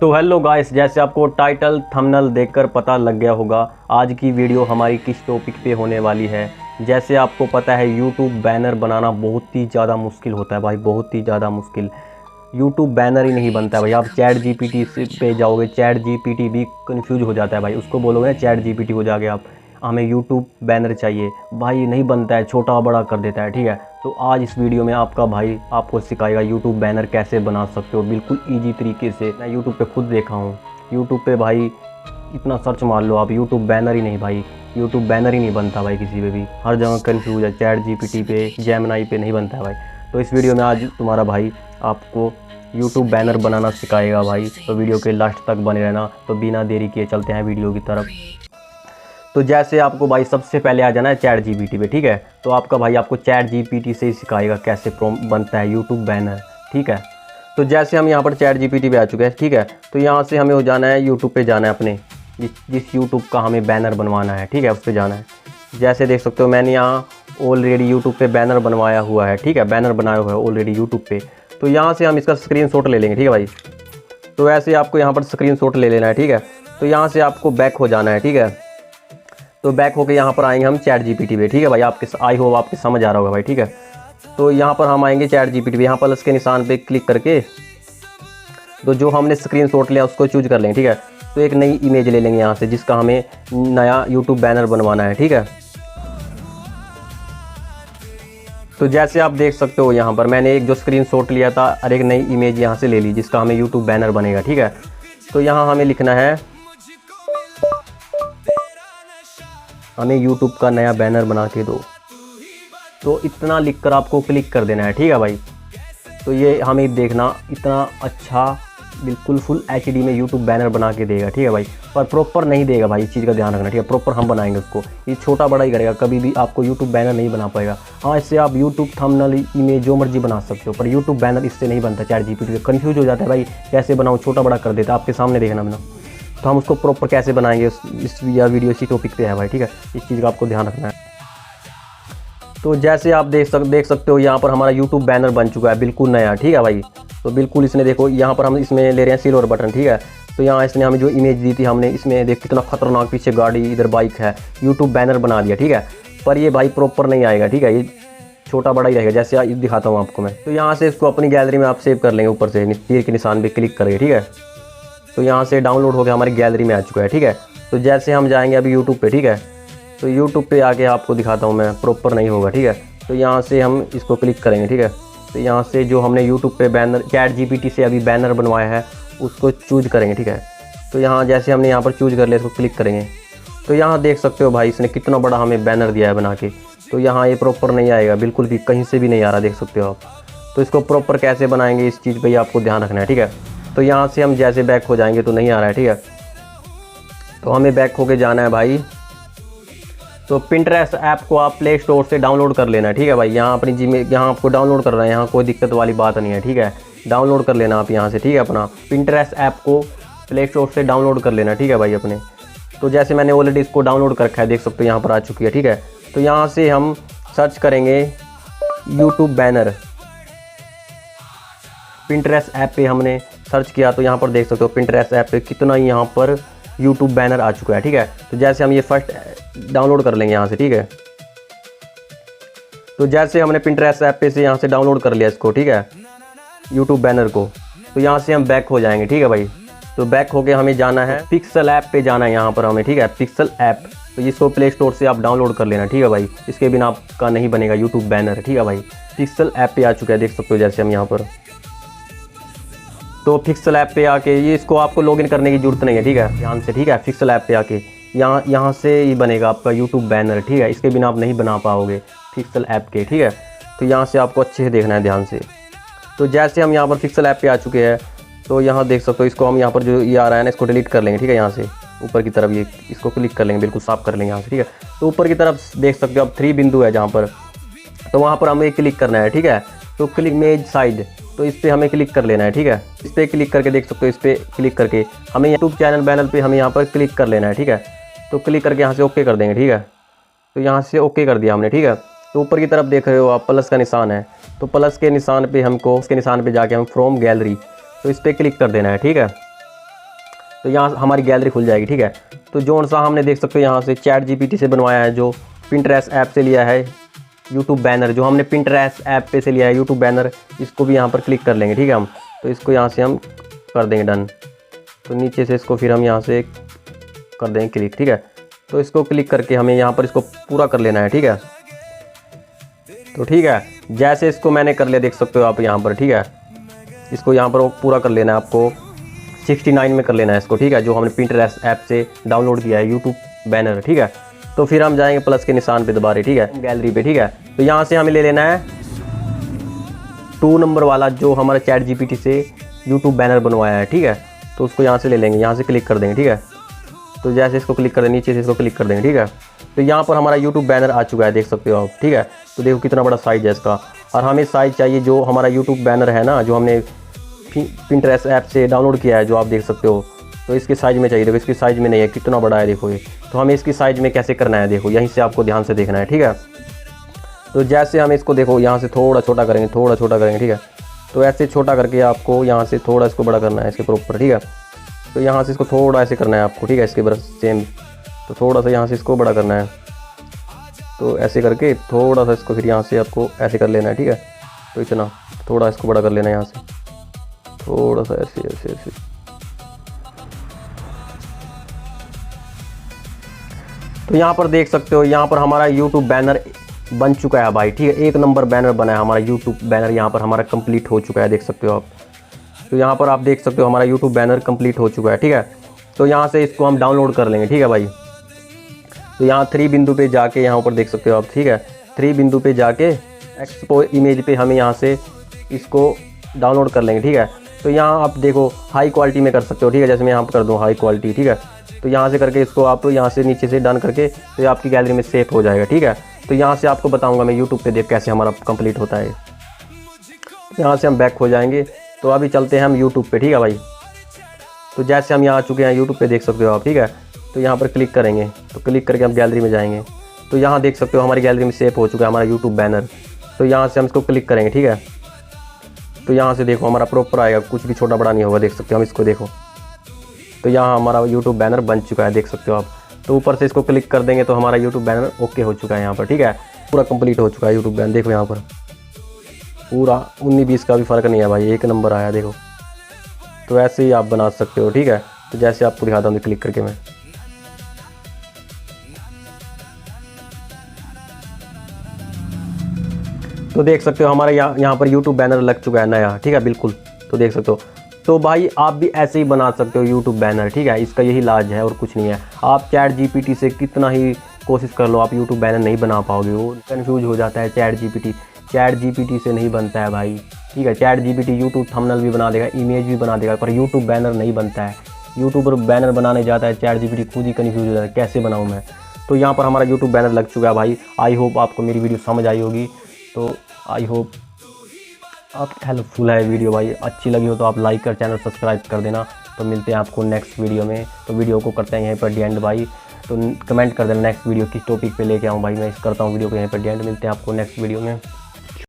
तो hello guys, जैसे आपको टाइटल थंबनेल देखकर पता लग गया होगा आज की वीडियो हमारी किस टॉपिक पे होने वाली है। जैसे आपको पता है यूट्यूब बैनर बनाना बहुत ही ज़्यादा मुश्किल होता है भाई, बहुत ही ज़्यादा मुश्किल। यूट्यूब बैनर ही नहीं बनता है भाई। आप चैट जीपीटी पे जाओगे, चैट जीपीटी भी कंफ्यूज हो जाता है भाई। उसको बोलोगे ना चैट जीपीटी को जाके आप हमें यूट्यूब बैनर चाहिए, भाई नहीं बनता है, छोटा बड़ा कर देता है। ठीक है, तो आज इस वीडियो में आपका भाई आपको सिखाएगा यूट्यूब बैनर कैसे बना सकते हो बिल्कुल ईजी तरीके से। मैं यूट्यूब पे खुद देखा हूँ। यूट्यूब पे भाई इतना सर्च मार लो आप, यूट्यूब बैनर ही नहीं भाई, यूट्यूब बैनर ही नहीं बनता भाई किसी पे भी। हर जगह कंफ्यूज है, चैट जीपीटी पे, जेमिनी पे नहीं बनता है भाई। तो इस वीडियो में आज तुम्हारा भाई आपको यूट्यूब बैनर बनाना सिखाएगा भाई। तो वीडियो के लास्ट तक बने रहना। तो बिना देरी किए चलते हैं वीडियो की तरफ। तो जैसे आपको भाई सबसे पहले आ जाना है चैट जीपीटी पे। ठीक है, तो आपका भाई आपको चैट जीपीटी से ही सिखाएगा कैसे बनता है यूट्यूब बैनर। ठीक है, तो जैसे हम यहाँ पर चैट जीपीटी पे आ चुके हैं। ठीक है, तो यहाँ से हमें हो जाना है यूट्यूब पे जाना है, अपने जिस यूट्यूब का हमें बैनर बनवाना है। ठीक है, उस पर जाना है। जैसे देख सकते हो मैंने यहाँ ऑलरेडी यूट्यूब पे बैनर बनवाया हुआ है। ठीक है, बैनर बनाया हुआ है ऑलरेडी यूट्यूब पे। तो यहाँ से हम इसका स्क्रीनशॉट ले लेंगे। ठीक है भाई, तो ऐसे आपको यहाँ पर स्क्रीनशॉट ले लेना है। ठीक है, तो यहाँ से आपको बैक हो जाना है। ठीक है, तो बैक होके यहाँ पर आएंगे हम चैट जीपीटी पे। ठीक है भाई, आपके आई होप आपके समझ आ रहा होगा भाई। ठीक है, तो यहाँ पर हम आएंगे चैट जीपीटी पे। यहाँ प्लस के निशान पे क्लिक करके तो जो हमने स्क्रीनशॉट लिया उसको चूज कर लेंगे। ठीक है, तो एक नई इमेज ले लेंगे यहाँ से जिसका हमें नया यूट्यूब बैनर बनवाना है। ठीक है, तो जैसे आप देख सकते हो यहाँ पर मैंने एक जो स्क्रीनशॉट लिया था और एक नई इमेज यहाँ से ले ली जिसका हमें यूट्यूब बैनर बनेगा। ठीक है, तो यहाँ हमें लिखना है हमें यूट्यूब का नया बैनर बना के दो। तो इतना लिखकर आपको क्लिक कर देना है। ठीक है भाई, तो ये हमें देखना इतना अच्छा बिल्कुल फुल एचडी में यूट्यूब बैनर बना के देगा। ठीक है भाई, पर प्रॉपर नहीं देगा भाई, इस चीज़ का ध्यान रखना। ठीक है, प्रॉपर हम बनाएंगे उसको, ये छोटा बड़ा ही करेगा, कभी भी आपको यूट्यूब बैनर नहीं बना पाएगा। हाँ, इससे आप यूट्यूब थंबनेल इमेज जो मर्जी बना सकते हो, पर यूट्यूब बैनर इससे नहीं बनता। चैट जीपीटी पे कन्फ्यूज हो जाता है भाई, कैसे बनाऊँ, छोटा बड़ा कर देता है। आपके सामने देखना मैंने, तो हम उसको प्रॉपर कैसे बनाएंगे इस वीडियो इसी टॉपिक पे है भाई। ठीक है, इस चीज़ का आपको ध्यान रखना है। तो जैसे आप देख सकते हो यहाँ पर हमारा यूट्यूब बैनर बन चुका है बिल्कुल नया। ठीक है भाई, तो बिल्कुल इसने देखो यहाँ पर हम इसमें ले रहे हैं सिल्वर बटन। ठीक है, तो यहाँ इसने हमें जो इमेज दी थी हमने इसमें देख कितना खतरनाक, पीछे गाड़ी इधर बाइक है, यूट्यूब बैनर बना दिया। ठीक है, पर ये भाई प्रॉपर नहीं आएगा। ठीक है, ये छोटा बड़ा ही रहेगा जैसे दिखाता हूँ आपको मैं। तो यहाँ से इसको अपनी गैलरी में आप सेव कर लेंगे, ऊपर से तीर के निशान पर क्लिक करके। ठीक है, तो यहाँ से डाउनलोड हो गया, हमारी गैलरी में आ चुका है। ठीक है, तो जैसे हम जाएंगे अभी यूट्यूब पे। ठीक है, तो यूट्यूब पे आके आपको दिखाता हूँ मैं, प्रॉपर नहीं होगा। ठीक है, तो यहाँ से हम इसको क्लिक करेंगे। ठीक है, तो यहाँ से जो हमने यूट्यूब पे बैनर चैट जीपीटी से अभी बैनर बनवाया है उसको चूज करेंगे। ठीक है, तो यहाँ जैसे हमने यहाँ पर चूज कर लिया इसको क्लिक करेंगे। तो यहाँ देख सकते हो भाई इसने कितना बड़ा हमें बैनर दिया है बना के। तो यहाँ ये प्रॉपर नहीं आएगा, बिल्कुल भी कहीं से भी नहीं आ रहा, देख सकते हो आप। तो इसको प्रॉपर कैसे बनाएंगे इस चीज़ पर ही आपको ध्यान रखना है। ठीक है, तो यहाँ से हम जैसे बैक हो जाएंगे तो नहीं आ रहा है। ठीक है, तो हमें बैक होके जाना है भाई। तो पिंटरेस्ट ऐप को आप प्ले स्टोर से डाउनलोड कर लेना है। ठीक है भाई, यहाँ अपनी यहाँ आपको डाउनलोड कर रहे हैं, यहाँ कोई दिक्कत वाली बात नहीं है। ठीक है, डाउनलोड कर लेना आप यहाँ से। ठीक है, अपना पिंटरेस्ट ऐप को प्ले स्टोर से डाउनलोड कर लेना। ठीक है भाई अपने। तो जैसे मैंने ऑलरेडी इसको डाउनलोड कर रखा है, देख सकते हो यहाँ पर आ चुकी है। ठीक है, तो यहाँ से हम सर्च करेंगे यूट्यूब बैनर। पिंटरेस्ट ऐप पे हमने सर्च किया तो यहाँ पर देख सकते हो पिंटरेस्ट ऐप पे कितना ही यहाँ पर यूट्यूब बैनर आ चुका है। ठीक है, तो जैसे हम ये फर्स्ट डाउनलोड कर लेंगे यहाँ से। ठीक है, तो जैसे हमने पिंटरेस्ट ऐप पे से यहाँ से डाउनलोड कर लिया इसको। ठीक है, यूट्यूब बैनर को, तो यहाँ से हम बैक हो जाएंगे। ठीक है भाई, तो बैक होके हमें जाना है पिक्सल ऐप पे जाना है यहाँ पर हमें। ठीक है, पिक्सल ऐप, तो इसको प्ले स्टोर से आप डाउनलोड कर लेना। ठीक है भाई, इसके बिना आपका नहीं बनेगा यूट्यूब बैनर। ठीक है भाई, पिक्सल ऐप पे आ चुका है, देख सकते हो जैसे हम यहाँ पर। तो पिक्सल ऐप पे आके ये इसको आपको लॉगिन करने की जरूरत नहीं है। ठीक है, ध्यान से। ठीक है, पिक्सल ऐप पे आके यहाँ से ही बनेगा आपका यूट्यूब बैनर। ठीक है, इसके बिना आप नहीं बना पाओगे पिक्सल ऐप के। ठीक है, तो यहाँ से आपको अच्छे से देखना है ध्यान से। तो जैसे हम यहाँ पर पिक्सल ऐप पे आ चुके हैं तो यहाँ देख सकते हो इसको हम यहाँ पर जो ये आ रहा है ना इसको डिलीट कर लेंगे। ठीक है, यहाँ से ऊपर की तरफ ये इसको क्लिक कर लेंगे, बिल्कुल साफ कर लेंगे यहाँ से। ठीक है, तो ऊपर की तरफ देख सकते हो अब 3 बिंदु है जहाँ पर, तो वहाँ पर हमें क्लिक करना है। ठीक है, तो क्लिक इमेज साइड, तो इस पर हमें क्लिक कर लेना है। ठीक है, इस पर क्लिक करके देख सकते हो, इस पर क्लिक करके हमें यूट्यूब चैनल बैनर पे हमें यहाँ पर क्लिक कर लेना है। ठीक है, तो क्लिक करके यहाँ से ओके कर देंगे। ठीक है, तो यहाँ से ओके कर दिया हमने। ठीक है, तो ऊपर की तरफ देख रहे हो आप प्लस का निशान है, तो प्लस के निशान पे हमको उसके निशान पे जाके हम फ्रॉम गैलरी, तो इस पर क्लिक कर देना है। ठीक है, तो यहाँ हमारी गैलरी खुल जाएगी। ठीक है, तो जो सा हमने देख सकते हो यहाँ से ChatGPT से बनवाया है, जो Pinterest ऐप से लिया है यूट्यूब बैनर, जो हमने Pinterest ऐप पे से लिया है यूट्यूब बैनर, इसको भी यहाँ पर क्लिक कर लेंगे। ठीक है, हम तो इसको यहाँ से हम कर देंगे डन। तो नीचे से इसको फिर हम यहाँ से कर देंगे क्लिक। ठीक है, तो इसको क्लिक करके हमें यहाँ पर इसको पूरा कर लेना है। ठीक है, तो ठीक है, जैसे इसको मैंने कर लिया देख सकते हो आप यहाँ पर। ठीक है, इसको यहाँ पर पूरा कर लेना है आपको, 69 में कर लेना है इसको। ठीक है, जो हमने Pinterest ऐप से डाउनलोड किया है यूट्यूब बैनर। ठीक है, तो फिर हम जाएंगे प्लस के निशान पे दोबारा। ठीक है, गैलरी पे। ठीक है, तो यहाँ से हमें ले लेना है 2 नंबर वाला जो हमारा ChatGPT से यूट्यूब बैनर बनवाया है। ठीक है, तो उसको यहाँ से ले लेंगे, यहाँ से क्लिक कर देंगे। ठीक है, तो जैसे इसको क्लिक कर देंगे, नीचे से इसको क्लिक कर देंगे। ठीक है, तो यहाँ पर हमारा यूट्यूब बैनर आ चुका है, देख सकते हो आप। ठीक है, तो देखो कितना बड़ा साइज है इसका। और हमें साइज चाहिए जो हमारा यूट्यूब बैनर है ना, जो हमने Pinterest ऐप से डाउनलोड किया है, जो आप देख सकते हो, तो इसके साइज़ में चाहिए। देखो इसकी साइज़ में नहीं है, कितना बड़ा है देखो ये। तो हमें इसकी साइज़ में कैसे करना है देखो, यहीं से आपको ध्यान से देखना है। ठीक है, तो जैसे हम इसको देखो यहाँ से थोड़ा छोटा करेंगे, थोड़ा छोटा करेंगे। ठीक है, तो ऐसे छोटा करके आपको यहाँ से थोड़ा इसको बड़ा करना है इसके प्रॉपर। ठीक है, तो यहाँ से इसको थोड़ा ऐसे करना है आपको। ठीक है, इसके बरस सेम, तो थोड़ा सा यहाँ से इसको बड़ा करना है। तो ऐसे करके थोड़ा सा इसको फिर यहाँ से आपको ऐसे कर लेना है। ठीक है, तो इतना थोड़ा इसको बड़ा कर लेना है यहाँ से, थोड़ा सा ऐसे ऐसे ऐसे। तो यहाँ पर देख सकते हो, यहाँ पर हमारा यूट्यूब बैनर बन चुका है भाई। ठीक है, 1 नंबर बैनर बना है हमारा यूट्यूब बैनर, यहाँ पर हमारा कंप्लीट हो चुका है, देख सकते हो आप। तो यहाँ पर आप देख सकते हो हमारा यूट्यूब बैनर कंप्लीट हो चुका है। ठीक है, तो यहाँ से इसको हम डाउनलोड कर लेंगे। ठीक है भाई, तो यहाँ 3 बिंदु पे जाके यहाँ पर देख सकते हो आप। ठीक है, 3 बिंदु पे जाके एक्सपोर्ट इमेज पे हमें यहाँ से इसको डाउनलोड कर लेंगे। ठीक है, तो यहाँ आप देखो हाई क्वालिटी में कर सकते हो। ठीक है, जैसे मैं यहाँ पर कर दूँ हाई क्वालिटी। ठीक है, तो यहाँ से करके इसको आप यहाँ से नीचे से डन करके तो ये आपकी गैलरी में सेव हो जाएगा। ठीक है, तो यहाँ से आपको बताऊँगा मैं यूट्यूब पे देख कैसे हमारा कंप्लीट होता है। यहाँ से हम बैक हो जाएंगे, तो अभी चलते हैं हम यूट्यूब पे। ठीक है भाई, तो जैसे हम यहाँ आ चुके हैं यूट्यूब पे, देख सकते हो आप। ठीक है, तो यहाँ पर क्लिक करेंगे, तो क्लिक करके हम गैलरी में जाएंगे। तो यहाँ देख सकते हो हमारी गैलरी में सेव हो चुका है हमारा यूट्यूब बैनर। तो यहाँ से हम इसको क्लिक करेंगे। ठीक है, तो यहाँ से देखो हमारा प्रॉपर आएगा, कुछ भी छोटा बड़ा नहीं होगा, देख सकते हो हम इसको देखो। तो यहाँ हमारा यूट्यूब बैनर बन चुका है, देख सकते हो आप। तो ऊपर से इसको क्लिक कर देंगे तो हमारा यूट्यूब बैनर ओके हो चुका है यहाँ पर। ठीक है, पूरा कंप्लीट हो चुका है यूट्यूब बैनर, देखो यहाँ पर पूरा 19-20 का भी फ़र्क नहीं है भाई, 1 नंबर आया देखो। तो ऐसे ही आप बना सकते हो। ठीक है, तो जैसे आपको दिखाता हूँ क्लिक करके मैं, तो देख सकते हो हमारे यहाँ पर यूट्यूब बैनर लग चुका है नया। ठीक है, बिल्कुल, तो देख सकते हो। तो भाई आप भी ऐसे ही बना सकते हो यूट्यूब बैनर। ठीक है, इसका यही इलाज है और कुछ नहीं है। आप ChatGPT से कितना ही कोशिश कर लो, आप यूट्यूब बैनर नहीं बना पाओगे, वो कन्फ्यूज हो जाता है। ChatGPT से नहीं बनता है भाई। ठीक है, ChatGPT यूट्यूब थंबनेल भी बना देगा, इमेज भी बना देगा, पर यूट्यूब बैनर नहीं बनता है। यूट्यूबर बैनर बनाने जाता है, ChatGPT खुद ही कन्फ्यूज हो जाता है कैसे बनाऊँ मैं। तो यहाँ पर हमारा यूट्यूब बैनर लग चुका है भाई। आई होप आपको मेरी वीडियो समझ आई होगी। तो आई होप आप हेल्पफुल है वीडियो भाई, अच्छी लगी हो तो आप लाइक कर, चैनल सब्सक्राइब कर देना। तो मिलते हैं आपको नेक्स्ट वीडियो में। तो वीडियो को करते हैं यहीं पर एंड भाई। तो कमेंट कर देना नेक्स्ट वीडियो किस टॉपिक पे लेके आऊँ भाई, मैं करता हूँ वीडियो को यहीं पर एंड। मिलते हैं आपको नेक्स्ट वीडियो में।